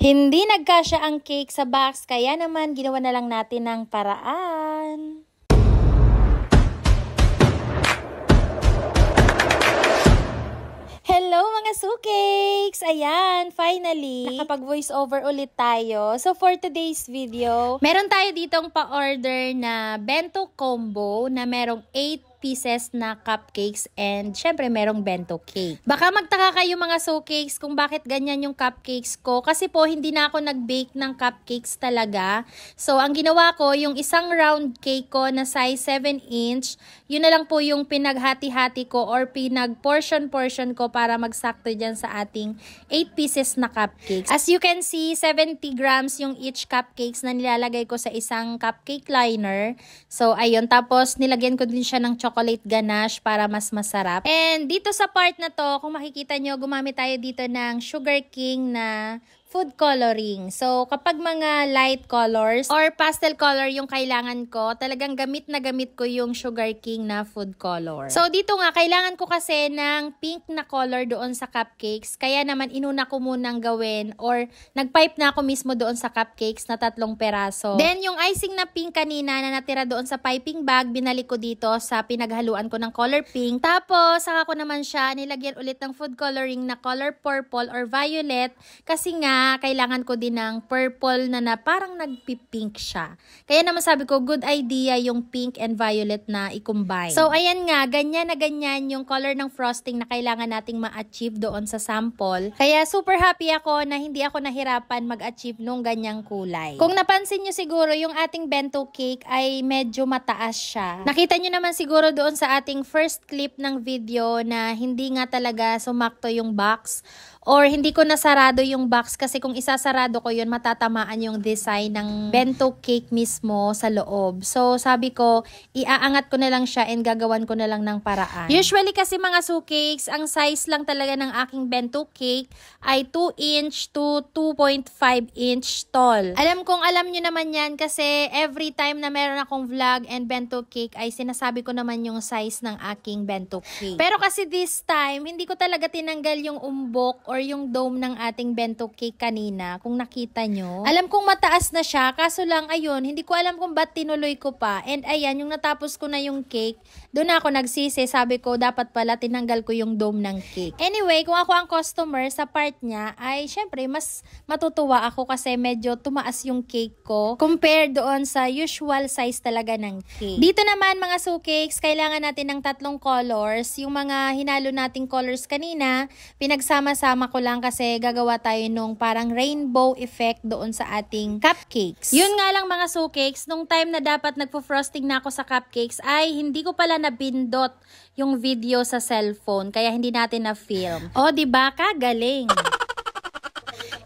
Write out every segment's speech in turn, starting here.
Hindi nagkasya ang cake sa box, kaya naman ginawa na lang natin ng paraan. Hello mga sukeks! Ayan, finally, nakapag-voice over ulit tayo. So for today's video, meron tayo ditong pa-order na bento combo na merong 8 pieces na cupcakes and syempre merong bento cake. Baka magtaka kayo mga sukeks kung bakit ganyan yung cupcakes ko kasi po hindi na ako nag-bake ng cupcakes talaga. So ang ginawa ko, yung isang round cake ko na size 7 inch, yun na lang po yung pinaghati-hati ko or pinag-portion ko para magsakto dyan sa ating 8 pieces na cupcakes. As you can see, 70 grams yung each cupcakes na nilalagay ko sa isang cupcake liner. So ayun, tapos nilagyan ko din siya ng chocolate ganache para mas masarap. And dito sa part na to, kung makikita nyo, gumamit tayo dito ng Sugar King na food coloring. So, kapag mga light colors or pastel color yung kailangan ko, talagang gamit na gamit ko yung Sugar King na food color. So, dito nga, kailangan ko kasi ng pink na color doon sa cupcakes. Kaya naman, inuna ko munang gawin or nagpipe na ako mismo doon sa cupcakes na 3 peraso. Then, yung icing na pink kanina na natira doon sa piping bag, binalik ko dito sa pinaghaluan ko ng color pink. Tapos, saka ko naman siya nilagyan ulit ng food coloring na color purple or violet kasi nga, kailangan ko din ng purple na parang nagpipink siya. Kaya naman sabi ko, good idea yung pink and violet na i-combine. So, ayan nga, ganyan na ganyan yung color ng frosting na kailangan nating ma-achieve doon sa sample. Kaya super happy ako na hindi ako nahirapan mag-achieve nung ganyang kulay. Kung napansin nyo siguro, yung ating bento cake ay medyo mataas siya. Nakita nyo naman siguro doon sa ating first clip ng video na hindi nga talaga sumakto yung box. Or hindi ko nasarado yung box kasi kung isasarado ko yun, matatamaan yung design ng bento cake mismo sa loob. So, sabi ko, iaangat ko na lang siya and gagawan ko na lang ng paraan. Usually kasi mga sukeks, ang size lang talaga ng aking bento cake ay 2 inch to 2.5 inch tall. Alam nyo naman yan kasi every time na meron akong vlog and bento cake ay sinasabi ko naman yung size ng aking bento cake. Pero kasi this time, hindi ko talaga tinanggal yung umbok or yung dome ng ating bento cake kanina, kung nakita nyo. Alam kong mataas na siya, kaso lang, ayun, hindi ko alam kung ba't tinuloy ko pa. And ayan, yung natapos ko na yung cake, doon ako nagsisi, sabi ko, dapat pala tinanggal ko yung dome ng cake. Anyway, kung ako ang customer sa part niya, ay syempre, mas matutuwa ako kasi medyo tumaas yung cake ko compared doon sa usual size talaga ng cake. Dito naman, mga sukeks, kailangan natin ng 3 colors. Yung mga hinalo nating colors kanina, pinagsama-sama ko lang kasi gagawa tayo nung parang rainbow effect doon sa ating cupcakes. Yun nga lang mga sukeks, nung time na dapat nagpo-frosting na ako sa cupcakes ay hindi ko pala nabindot yung video sa cellphone kaya hindi natin na-film. O, diba? Kagaling!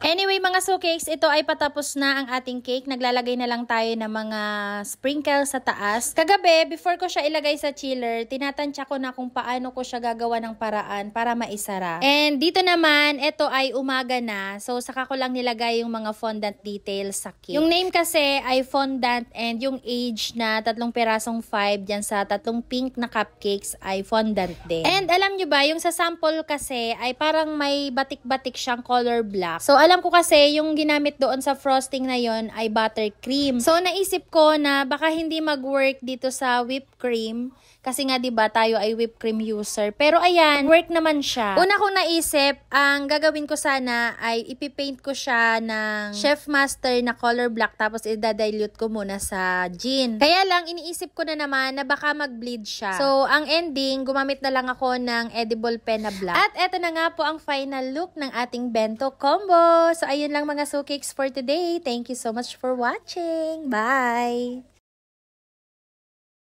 Anyway mga sukeks, ito ay patapos na ang ating cake. Naglalagay na lang tayo ng mga sprinkles sa taas. Kagabi, before ko siya ilagay sa chiller, tinatansya ko na kung paano ko siya gagawa ng paraan para maisara. And dito naman, ito ay umaga na. So, saka ko lang nilagay yung mga fondant details sa cake. Yung name kasi ay fondant and yung age na 3 perasong 5 dyan sa 3 pink na cupcakes ay fondant din. And alam nyo ba, yung sa sample kasi ay parang may batik-batik siyang color black. So, alam ko kasi yung ginamit doon sa frosting na yon ay buttercream. So, naisip ko na baka hindi mag-work dito sa whipped cream. Kasi nga, diba, tayo ay whipped cream user. Pero ayan, work naman siya. Una kong naisip, ang gagawin ko sana ay ipipaint ko siya ng Chef Master na color black tapos idadilute ko muna sa gin. Kaya lang, iniisip ko na naman na baka mag-bleed siya. So, ang ending, gumamit na lang ako ng edible pen na black. At eto na nga po ang final look ng ating bento combo. So, ayun lang mga sukeks for today. Thank you so much for watching. Bye!